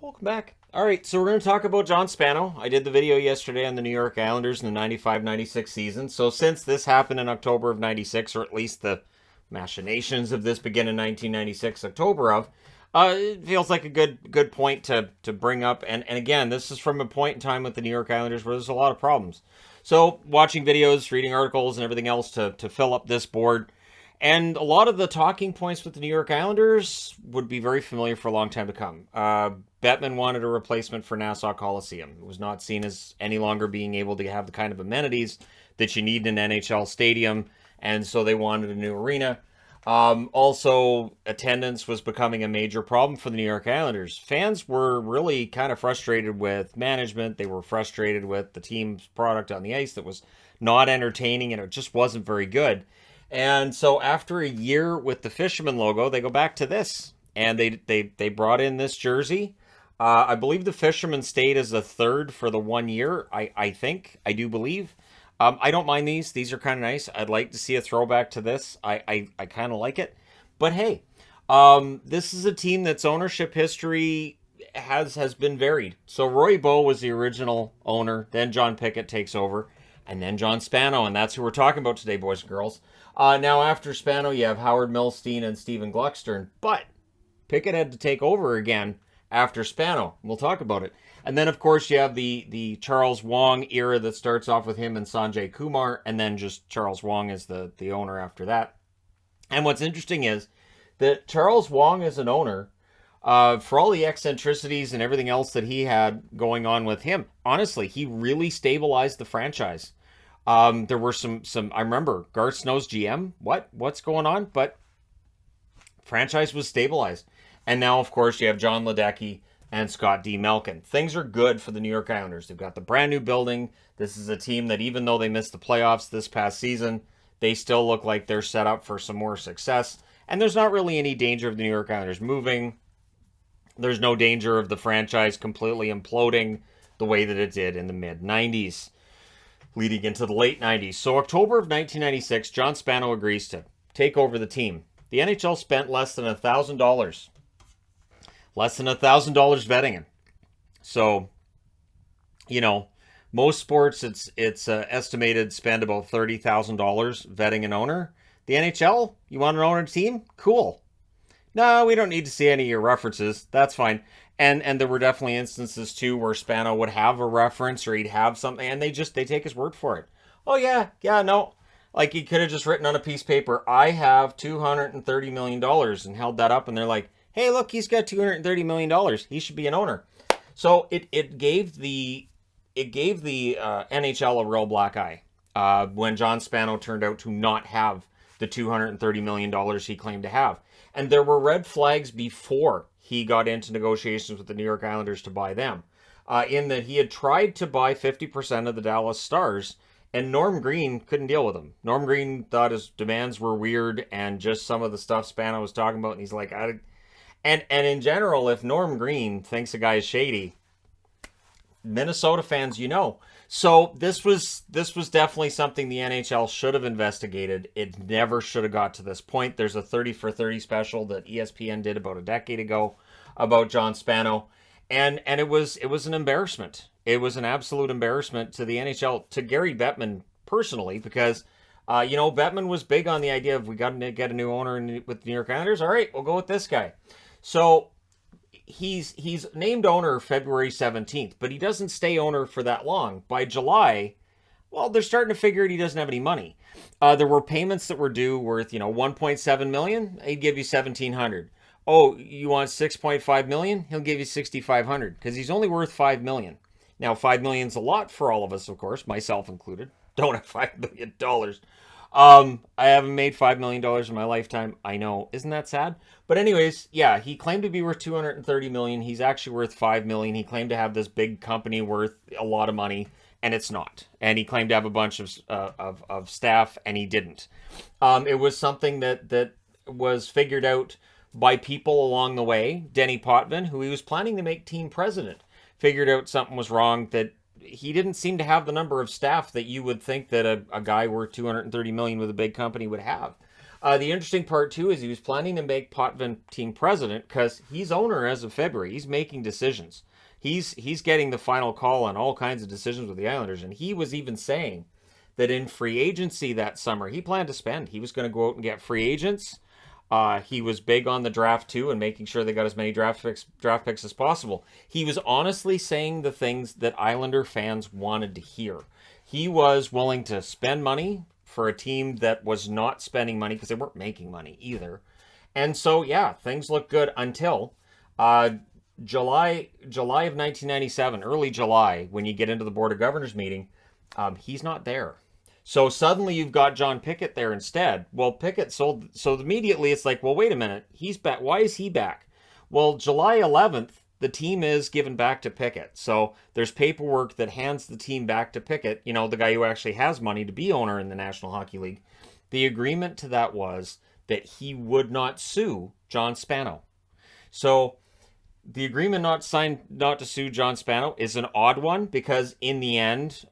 Welcome back. All right, so we're going to talk about John Spano. I did the video yesterday on the New York Islanders in the 95-96 season. So since this happened in October of 96, or at least the machinations of this begin in 1996, October of, it feels like a good point to bring up. And again, this is from a point in time with the New York Islanders where there's a lot of problems. So watching videos, reading articles, and everything else to fill up this board. And a lot of the talking points with the New York Islanders would be very familiar for a long time to come. Bettman wanted a replacement for Nassau Coliseum. It was not seen as any longer being able to have the kind of amenities that you need in an NHL stadium, and so they wanted a new arena. Also, attendance was becoming a major problem for the New York Islanders. Fans were really kind of frustrated with management. They were frustrated with the team's product on the ice that was not entertaining, and it just wasn't very good. And so after a year with the Fisherman logo, they go back to this. And they brought in this jersey. I believe the Fisherman stayed as a third for the 1 year. I think. I do believe. I don't mind these. These are kind of nice. I'd like to see a throwback to this. I kind of like it. But hey, this is a team that's ownership history has been varied. So Roy Bowe was the original owner. Then John Pickett takes over. And then John Spano. And that's who we're talking about today, boys and girls. Now, after Spano, you have Howard Milstein and Stephen Gluckstern. But Pickett had to take over again after Spano. We'll talk about it. And then, of course, you have the Charles Wong era that starts off with him and Sanjay Kumar, and then just Charles Wong as the owner after that. And what's interesting is that Charles Wong as an owner, for all the eccentricities and everything else that he had going on with him, honestly, he really stabilized the franchise. There were some. I remember Garth Snow's GM. What's going on? But franchise was stabilized, and now of course you have John Ledecky and Scott D. Melkin. Things are good for the New York Islanders. They've got the brand new building. This is a team that even though they missed the playoffs this past season, they still look like they're set up for some more success. And there's not really any danger of the New York Islanders moving. There's no danger of the franchise completely imploding the way that it did in the mid 90s. Leading into the late 90s. So October of 1996, John Spano agrees to take over the team. The NHL spent less than $1,000. Less than $1,000 vetting him. So, most sports it's estimated spend about $30,000 vetting an owner. The NHL, you want an owner team? Cool. No, we don't need to see any of your references. That's fine. And there were definitely instances too where Spano would have a reference or he'd have something and they take his word for it. Oh yeah, no. Like he could have just written on a piece of paper, I have $230 million and held that up and they're like, hey look, he's got $230 million. He should be an owner. So it gave the NHL a real black eye when John Spano turned out to not have the $230 million he claimed to have. And there were red flags before he got into negotiations with the New York Islanders to buy them, in that he had tried to buy 50% of the Dallas Stars, and Norm Green couldn't deal with him. Norm Green thought his demands were weird and just some of the stuff Spano was talking about, and he's like, and in general, if Norm Green thinks a guy is shady, Minnesota fans, So this was definitely something the NHL should have investigated. It never should have got to this point. There's a 30 for 30 special that ESPN did about a decade ago about John Spano, and it was an embarrassment. It was an absolute embarrassment to the NHL, to Gary Bettman personally, because Bettman was big on the idea of we got to get a new owner with the New York Islanders. All right, we'll go with this guy. So he's named owner February 17th, but he doesn't stay owner for that long. By July, well, they're starting to figure out he doesn't have any money. There were payments that were due worth, $1.7 million. He'd give you $1,700. Oh, you want $6.5 million? He'll give you $6,500 because he's only worth $5 million. Now, $5 million's a lot for all of us, of course, myself included. Don't have $5 million. I haven't made $5 million in my lifetime. I know. Isn't that sad? But anyways, yeah, he claimed to be worth $230 million. He's actually worth $5 million. He claimed to have this big company worth a lot of money, and it's not. And he claimed to have a bunch of staff, and he didn't. It was something that was figured out by people along the way. Denny Potvin, who he was planning to make team president, figured out something was wrong, that he didn't seem to have the number of staff that you would think that a guy worth $230 million with a big company would have. The interesting part too is he was planning to make Potvin team president because he's owner as of February. He's making decisions. He's getting the final call on all kinds of decisions with the Islanders, and he was even saying that in free agency that summer he planned to spend. He was going to go out and get free agents. He was big on the draft too and making sure they got as many draft picks as possible. He was honestly saying the things that Islander fans wanted to hear. He was willing to spend money for a team that was not spending money because they weren't making money either. And so, yeah, things look good until July of 1997, early July, when you get into the Board of Governors meeting, he's not there. So suddenly you've got John Pickett there instead. Well, Pickett sold, so immediately it's like, well, wait a minute, he's back. Why is he back? Well, July 11th, the team is given back to Pickett. So there's paperwork that hands the team back to Pickett, the guy who actually has money to be owner in the National Hockey League. The agreement to that was that he would not sue John Spano. So the agreement not to sue John Spano is an odd one because in the end,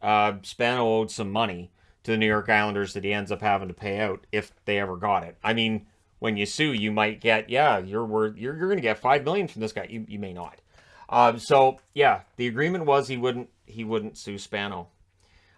Spano owed some money to the New York Islanders that he ends up having to pay out if they ever got it. I mean, when you sue, you might get, you're going to get $5 million from this guy. You may not. So yeah, the agreement was he wouldn't sue Spano.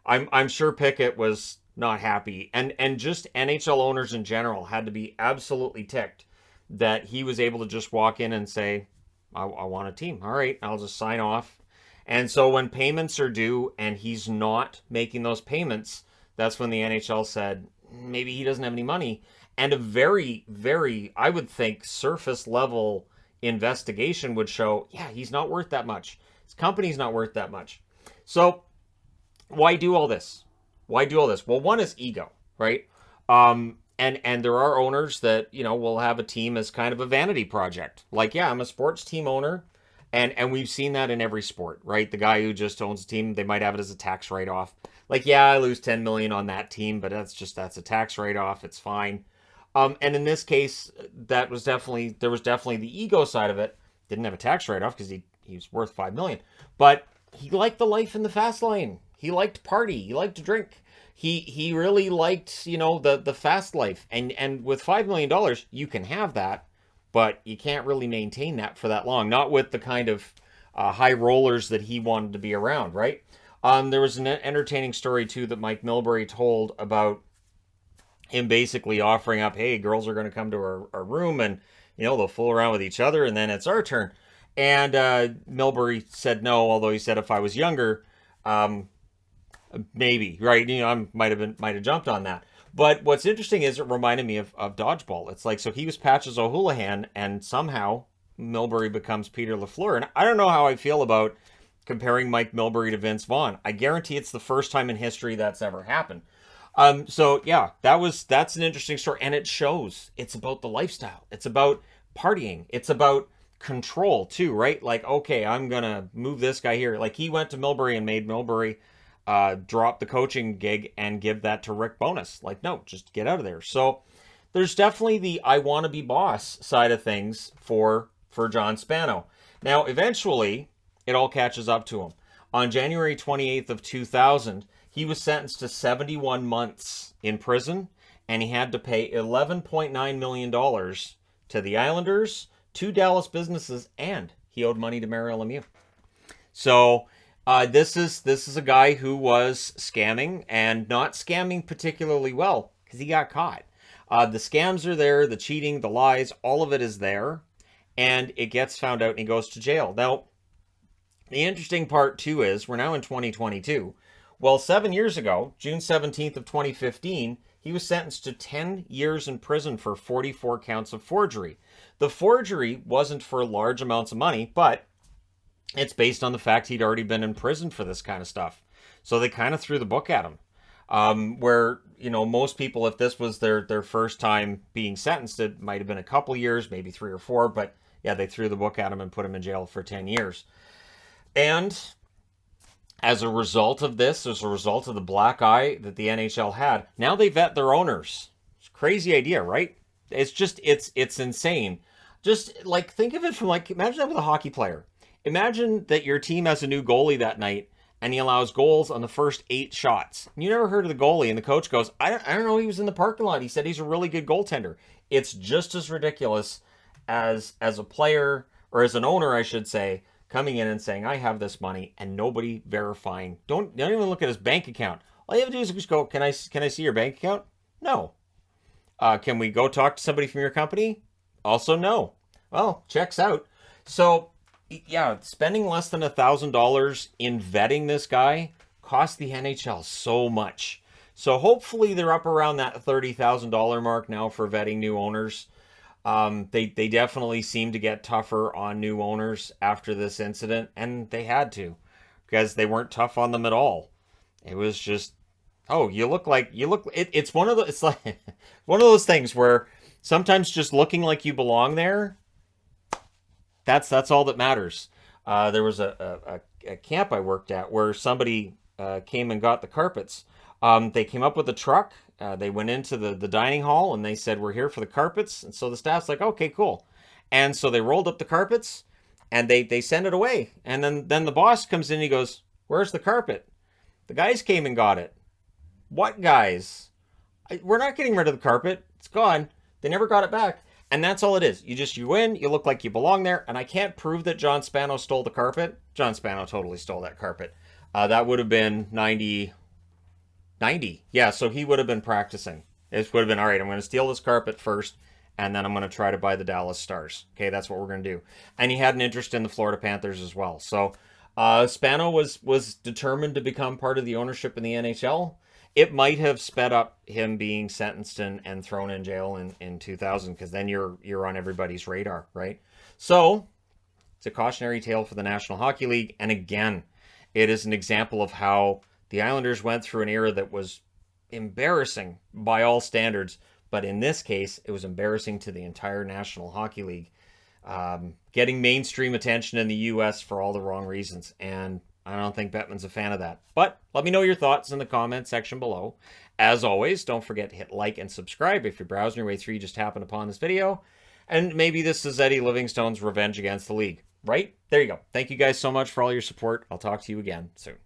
I'm sure Pickett was not happy, and just NHL owners in general had to be absolutely ticked that he was able to just walk in and say, I want a team. All right, I'll just sign off. And so when payments are due and he's not making those payments, that's when the NHL said maybe he doesn't have any money. And a very, very, I would think, surface level investigation would show, he's not worth that much. His company's not worth that much. So why do all this? Why do all this? Well, one is ego, right? And there are owners that, will have a team as kind of a vanity project. Like, I'm a sports team owner. And we've seen that in every sport, right? The guy who just owns a team, they might have it as a tax write-off. Like, I lose $10 million on that team, but that's a tax write-off. It's fine. And in this case, there was definitely the ego side of it. Didn't have a tax write-off because he was worth $5 million. But he liked the life in the fast lane. He liked to party. He liked to drink. He really liked, the fast life. And with $5 million, you can have that. But you can't really maintain that for that long. Not with the kind of high rollers that he wanted to be around, right? There was an entertaining story, too, that Mike Milbury told about him basically offering up, hey, girls are going to come to our room and, they'll fool around with each other and then it's our turn. And Milbury said no, although he said if I was younger, maybe, right? I might have jumped on that. But what's interesting is it reminded me of dodgeball. It's like, so he was Patches O'Houlihan, and somehow Milbury becomes Peter LaFleur. And I don't know how I feel about comparing Mike Milbury to Vince Vaughn. I guarantee it's the first time in history that's ever happened. So yeah, that's an interesting story, and it shows it's about the lifestyle. It's about partying. It's about control too, right? Like, okay, I'm gonna move this guy here. Like he went to Milbury and made Milbury drop the coaching gig and give that to Rick Bowness. Like, no, just get out of there. So there's definitely the I want to be boss side of things for John Spano. Now, eventually, it all catches up to him. On January 28th of 2000, he was sentenced to 71 months in prison, and he had to pay $11.9 million to the Islanders, to Dallas businesses, and he owed money to Mario Lemieux. So this is a guy who was scamming, and not scamming particularly well, because he got caught. The scams are there, the cheating, the lies, all of it is there, and it gets found out and he goes to jail. Now, the interesting part too is we're now in 2022. Well, 7 years ago, June 17th of 2015, he was sentenced to 10 years in prison for 44 counts of forgery. The forgery wasn't for large amounts of money, but it's based on the fact he'd already been in prison for this kind of stuff. So they kind of threw the book at him. Where, most people, if this was their first time being sentenced, it might have been a couple years, maybe 3 or 4, but yeah, they threw the book at him and put him in jail for 10 years. And as a result of this, as a result of the black eye that the NHL had, now they vet their owners. It's a crazy idea, right? It's just, it's insane. Just like, think of it from imagine that with a hockey player. Imagine that your team has a new goalie that night and he allows goals on the first 8 shots. You never heard of the goalie, and the coach goes, I don't know, he was in the parking lot. He said he's a really good goaltender. It's just as ridiculous as a player, or as an owner, I should say, coming in and saying, I have this money, and nobody verifying. Don't even look at his bank account. All you have to do is just go, can I see your bank account? No. Can we go talk to somebody from your company? Also no. Well, checks out. So, yeah, spending less than $1,000 in vetting this guy cost the NHL so much. So hopefully they're up around that $30,000 mark now for vetting new owners. They definitely seem to get tougher on new owners after this incident, and they had to, because they weren't tough on them at all. It was just, oh, it's one of the, it's like one of those things where sometimes just looking like you belong there, that's all that matters. There was a camp I worked at where somebody came and got the carpets. They came up with a truck. They went into the dining hall and they said, we're here for the carpets. And so the staff's like, okay, cool. And so they rolled up the carpets and they sent it away. And then the boss comes in and he goes, where's the carpet? The guys came and got it. What guys? We're not getting rid of the carpet. It's gone. They never got it back. And that's all it is. You win, you look like you belong there. And I can't prove that John Spano stole the carpet. John Spano totally stole that carpet. That would have been 90. Yeah, so he would have been practicing. It would have been, all right, I'm going to steal this carpet first, and then I'm going to try to buy the Dallas Stars. Okay, that's what we're going to do. And he had an interest in the Florida Panthers as well. So Spano was determined to become part of the ownership in the NHL. It might have sped up him being sentenced and thrown in jail in 2000, because then you're on everybody's radar, right? So it's a cautionary tale for the National Hockey League. And again, it is an example of how the Islanders went through an era that was embarrassing by all standards. But in this case, it was embarrassing to the entire National Hockey League. Getting mainstream attention in the U.S. for all the wrong reasons. And I don't think Bettman's a fan of that. But let me know your thoughts in the comment section below. As always, don't forget to hit like and subscribe if you're browsing your way through, you just happened upon this video. And maybe this is Eddie Livingstone's revenge against the league. Right? There you go. Thank you guys so much for all your support. I'll talk to you again soon.